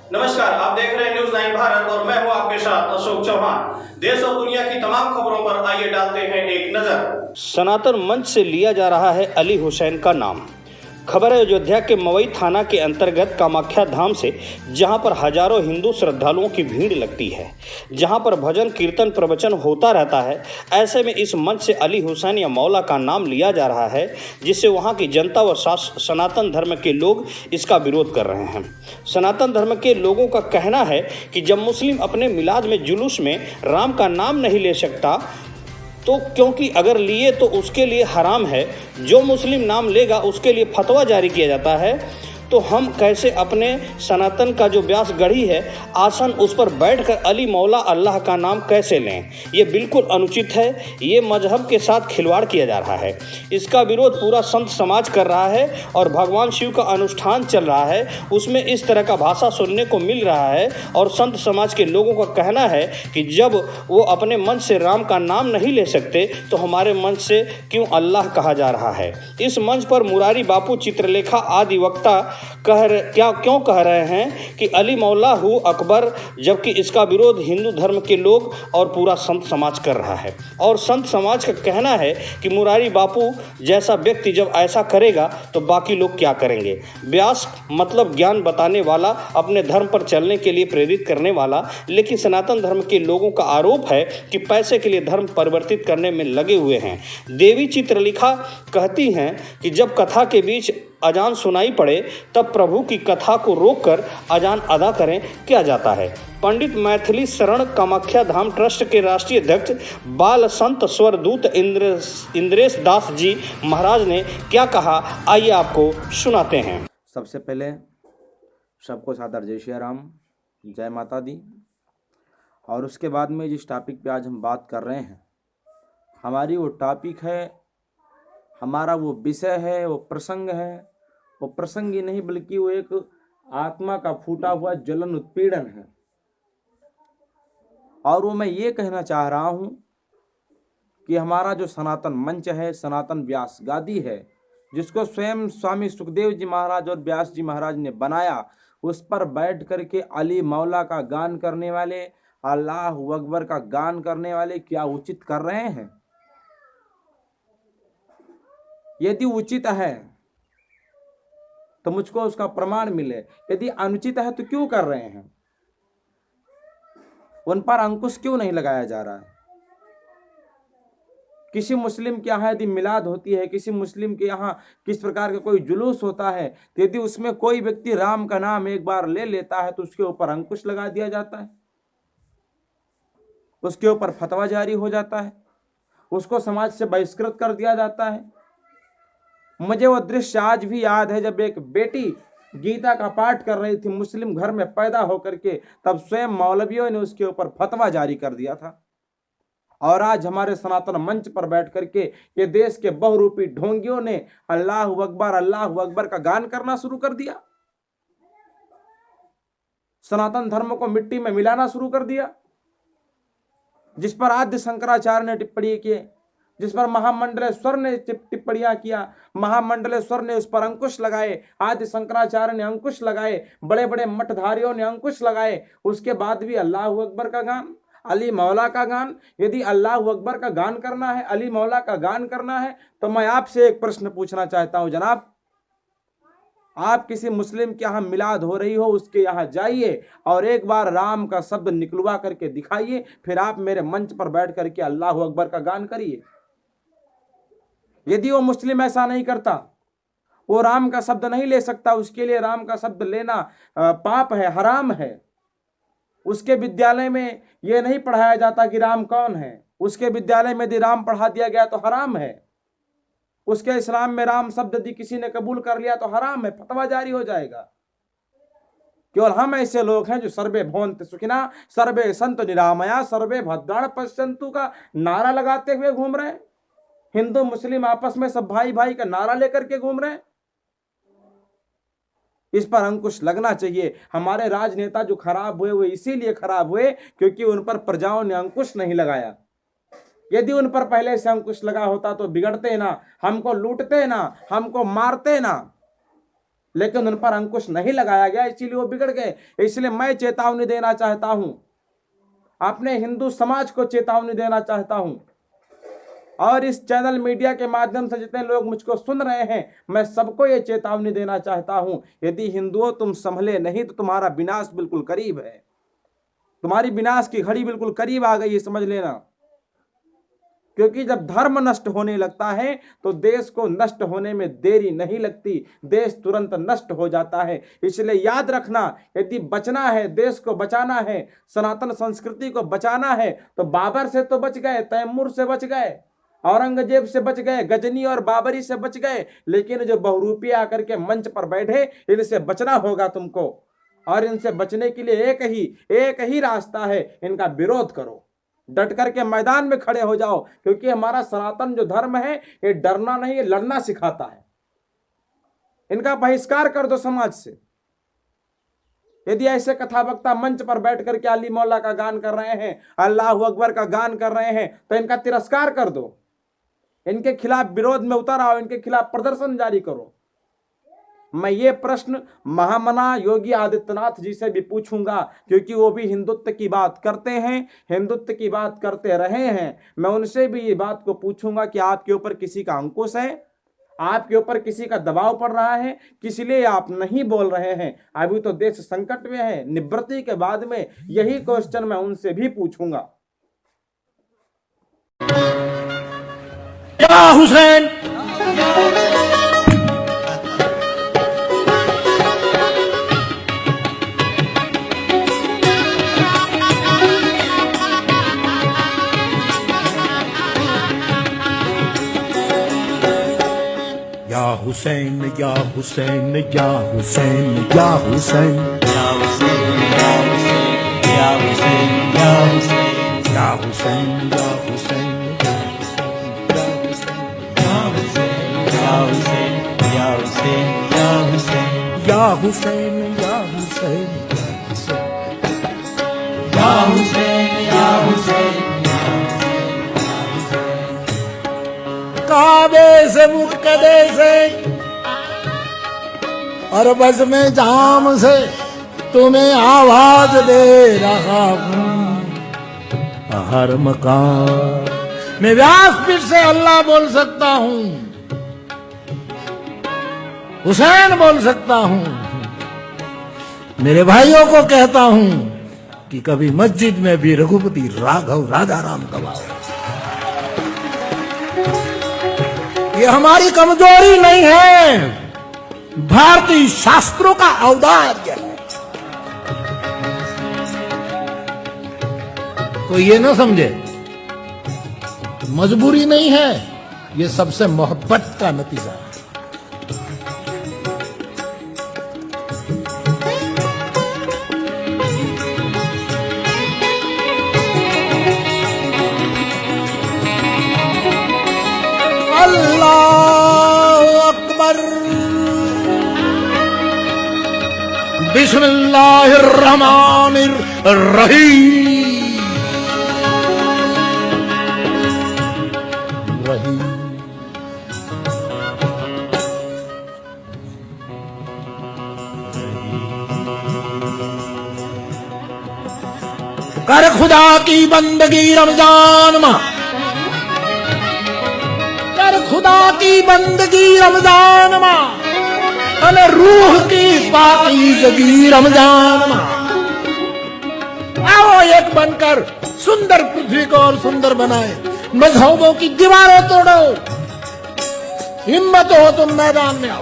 नमस्कार, आप देख रहे हैं न्यूज 9 भारत और मैं हूं आपके साथ अशोक चौहान। देश और दुनिया की तमाम खबरों पर आइए डालते हैं एक नजर। सनातन मंच से लिया जा रहा है अली हुसैन का नाम। खबर है अयोध्या के मवई थाना के अंतर्गत कामाख्या धाम से, जहां पर हजारों हिंदू श्रद्धालुओं की भीड़ लगती है, जहां पर भजन कीर्तन प्रवचन होता रहता है। ऐसे में इस मंच से अली हुसैन या मौला का नाम लिया जा रहा है, जिससे वहां की जनता व सनातन धर्म के लोग इसका विरोध कर रहे हैं। सनातन धर्म के लोगों का कहना है कि जब मुस्लिम अपने मिलाद में जुलूस में राम का नाम नहीं ले सकता, तो क्योंकि अगर लिए तो उसके लिए हराम है, जो मुस्लिम नाम लेगा उसके लिए फतवा जारी किया जाता है, तो हम कैसे अपने सनातन का जो व्यास गढ़ी है आसन, उस पर बैठकर अली मौला अल्लाह का नाम कैसे लें? ये बिल्कुल अनुचित है। ये मजहब के साथ खिलवाड़ किया जा रहा है। इसका विरोध पूरा संत समाज कर रहा है और भगवान शिव का अनुष्ठान चल रहा है, उसमें इस तरह का भाषा सुनने को मिल रहा है। और संत समाज के लोगों का कहना है कि जब वो अपने मन से राम का नाम नहीं ले सकते, तो हमारे मन से क्यों अल्लाह कहा जा रहा है? इस मंच पर मुरारी बापू, चित्रलेखा आदि वक्ता क्यों कह रहे हैं कि अली मौला हु अकबर, जबकि इसका विरोध हिंदू धर्म के लोग और पूरा संत समाज कर रहा है। और संत समाज का कहना है कि मुरारी बापू जैसा व्यक्ति जब ऐसा करेगा तो बाकी लोग क्या करेंगे? व्यास मतलब ज्ञान बताने वाला, अपने धर्म पर चलने के लिए प्रेरित करने वाला, लेकिन सनातन धर्म के लोगों का आरोप है कि पैसे के लिए धर्म परिवर्तित करने में लगे हुए हैं। देवी चित्रलेखा कहती हैं कि जब कथा के बीच अजान सुनाई पड़े तब प्रभु की कथा को रोककर अजान अदा करें, क्या जाता है? पंडित मैथिली शरण कामाख्या धाम ट्रस्ट के राष्ट्रीय अध्यक्ष बाल संत स्वरदूत इंद्रेश दास जी महाराज ने क्या कहा, आइए आपको सुनाते हैं। सबसे पहले सबको सादर जय श्री राम, जय माता दी। और उसके बाद में जिस टॉपिक पे आज हम बात कर रहे हैं, हमारी वो टॉपिक है, हमारा वो विषय है, वो प्रसंग है। वो प्रसंग ही नहीं बल्कि वो एक आत्मा का फूटा हुआ ज्वलन उत्पीड़न है। और वो मैं ये कहना चाह रहा हूँ कि हमारा जो सनातन मंच है, सनातन व्यास गादी है, जिसको स्वयं स्वामी सुखदेव जी महाराज और व्यास जी महाराज ने बनाया, उस पर बैठ करके अली मौला का गान करने वाले, अल्लाह अकबर का गान करने वाले क्या उचित कर रहे हैं? यदि उचित है तो मुझको उसका प्रमाण मिले, यदि अनुचित है तो क्यों कर रहे हैं? उन पर अंकुश क्यों नहीं लगाया जा रहा है? किसी मुस्लिम के यहाँ यदि मिलाद होती है, किसी मुस्लिम के यहाँ किस प्रकार का कोई जुलूस होता है, तो यदि उसमें कोई व्यक्ति राम का नाम एक बार ले लेता है तो उसके ऊपर अंकुश लगा दिया जाता है, उसके ऊपर फतवा जारी हो जाता है, उसको समाज से बहिष्कृत कर दिया जाता है। मुझे वो दृश्य आज भी याद है, जब एक बेटी गीता का पाठ कर रही थी मुस्लिम घर में पैदा होकर के, तब स्वयं मौलवियों ने उसके ऊपर फतवा जारी कर दिया था। और आज हमारे सनातन मंच पर बैठ करके ये देश के बहुरूपी ढोंगियों ने अल्लाह अकबर का गान करना शुरू कर दिया, सनातन धर्म को मिट्टी में मिलाना शुरू कर दिया, जिस पर आद्य शंकराचार्य ने टिप्पणी की, जिस पर महामंडलेश्वर ने टिप्पणियां किया, महामंडलेश्वर ने उस पर अंकुश लगाए, आदि शंकराचार्य ने अंकुश लगाए, बड़े बड़े मठधारियों ने अंकुश लगाए। उसके बाद भी अल्लाह अकबर का गान, अली मौला का गान, यदि अल्लाह अकबर का गान करना है, अली मौला का गान करना है, तो मैं आपसे एक प्रश्न पूछना चाहता हूं जनाब, आप किसी मुस्लिम के यहाँ मिलाद हो रही हो, उसके यहाँ जाइए और एक बार राम का शब्द निकलवा करके दिखाइए, फिर आप मेरे मंच पर बैठ करके अल्लाह अकबर का गान करिए। यदि वो मुस्लिम ऐसा नहीं करता, वो राम का शब्द नहीं ले सकता, उसके लिए राम का शब्द लेना पाप है, हराम है। उसके विद्यालय में यह नहीं पढ़ाया जाता कि राम कौन है, उसके विद्यालय में यदि राम पढ़ा दिया गया तो हराम है। उसके इस्लाम में राम शब्द यदि किसी ने कबूल कर लिया तो हराम है, फतवा जारी हो जाएगा। केवल हम ऐसे लोग हैं जो सर्वे भवन्तु सुखिनः सर्वे सन्तु निरामया सर्वे भद्राणि पश्यन्तु का नारा लगाते हुए घूम रहे हैं। हिंदू मुस्लिम आपस में सब भाई भाई का नारा लेकर के घूम रहे हैं। इस पर अंकुश लगना चाहिए। हमारे राजनेता जो खराब हुए वो इसीलिए खराब हुए क्योंकि उन पर प्रजाओं ने अंकुश नहीं लगाया। यदि उन पर पहले से अंकुश लगा होता तो बिगड़ते ना, हमको लूटते ना, हमको मारते ना। लेकिन उन पर अंकुश नहीं लगाया गया, इसीलिए वो बिगड़ गए। इसलिए मैं चेतावनी देना चाहता हूं, अपने हिंदू समाज को चेतावनी देना चाहता हूं, और इस चैनल मीडिया के माध्यम से जितने लोग मुझको सुन रहे हैं, मैं सबको ये चेतावनी देना चाहता हूं, यदि हिंदुओं तुम संभले नहीं तो तुम्हारा विनाश बिल्कुल करीब है। तुम्हारी विनाश की घड़ी बिल्कुल करीब आ गई है, समझ लेना। क्योंकि जब धर्म नष्ट होने लगता है तो देश को नष्ट होने में देरी नहीं लगती, देश तुरंत नष्ट हो जाता है। इसलिए याद रखना, यदि बचना है, देश को बचाना है, सनातन संस्कृति को बचाना है, तो बाबर से तो बच गए, तैमूर से बच गए, औरंगजेब से बच गए, गजनी और बाबरी से बच गए, लेकिन जो बहुरूपी आकर के मंच पर बैठे, इनसे बचना होगा तुमको। और इनसे बचने के लिए एक ही रास्ता है, इनका विरोध करो, डट करके मैदान में खड़े हो जाओ। क्योंकि हमारा सनातन जो धर्म है, ये डरना नहीं, ये लड़ना सिखाता है। इनका बहिष्कार कर दो समाज से। यदि ऐसे कथा वक्ता मंच पर बैठ करके अली मौला का गान कर रहे हैं, अल्लाह अकबर का गान कर रहे हैं, तो इनका तिरस्कार कर दो, इनके खिलाफ विरोध में उतर आओ, इनके खिलाफ प्रदर्शन जारी करो। मैं ये प्रश्न महामना योगी आदित्यनाथ जी से भी पूछूंगा, क्योंकि वो भी हिंदुत्व की बात करते हैं, हिंदुत्व की बात करते रहे हैं। मैं उनसे भी ये बात को पूछूंगा कि आपके ऊपर किसी का अंकुश है, आपके ऊपर किसी का दबाव पड़ रहा है, किस लिए आप नहीं बोल रहे हैं? अभी तो देश संकट में है। निवृत्ति के बाद में यही क्वेश्चन मैं उनसे भी पूछूंगा। या हुसैन, या हुसैन, या हुसैन, या हुसैन, या हुसैन, या हुसैन, या हुसैन, या हुसैन, या हुसैन, या हुसैन, या हुसैन, या हुसैन, या हुसैन, या हुसैन, या हुसैन, या हुसैन, या हुसैन, काबे से मुक्कदे से और बस में जाम से तुम्हें आवाज दे रहा हूँ हर मकान। मैं व्यासपीठ से अल्लाह बोल सकता हूँ, हुसैन बोल सकता हूँ, मेरे भाइयों को कहता हूँ कि कभी मस्जिद में भी रघुपति राघव राजा राम गवाओ। ये हमारी कमजोरी नहीं है, भारतीय शास्त्रों का औदार्य है। तो ये ना समझे, मजबूरी नहीं है, ये सबसे मोहब्बत का नतीजा है। बिस्मिल्लाहिर्रहमानिर्रहीम। कर खुदा की बंदगी रमजान माह, कर खुदा की बंदगी रमजान माह, अने रूह की पाकीज़गी रमजान माह। आओ एक बनकर सुंदर पृथ्वी को और सुंदर बनाए, मजहबों की दीवारें तोड़ो, हिम्मत हो तुम मैदान में आओ।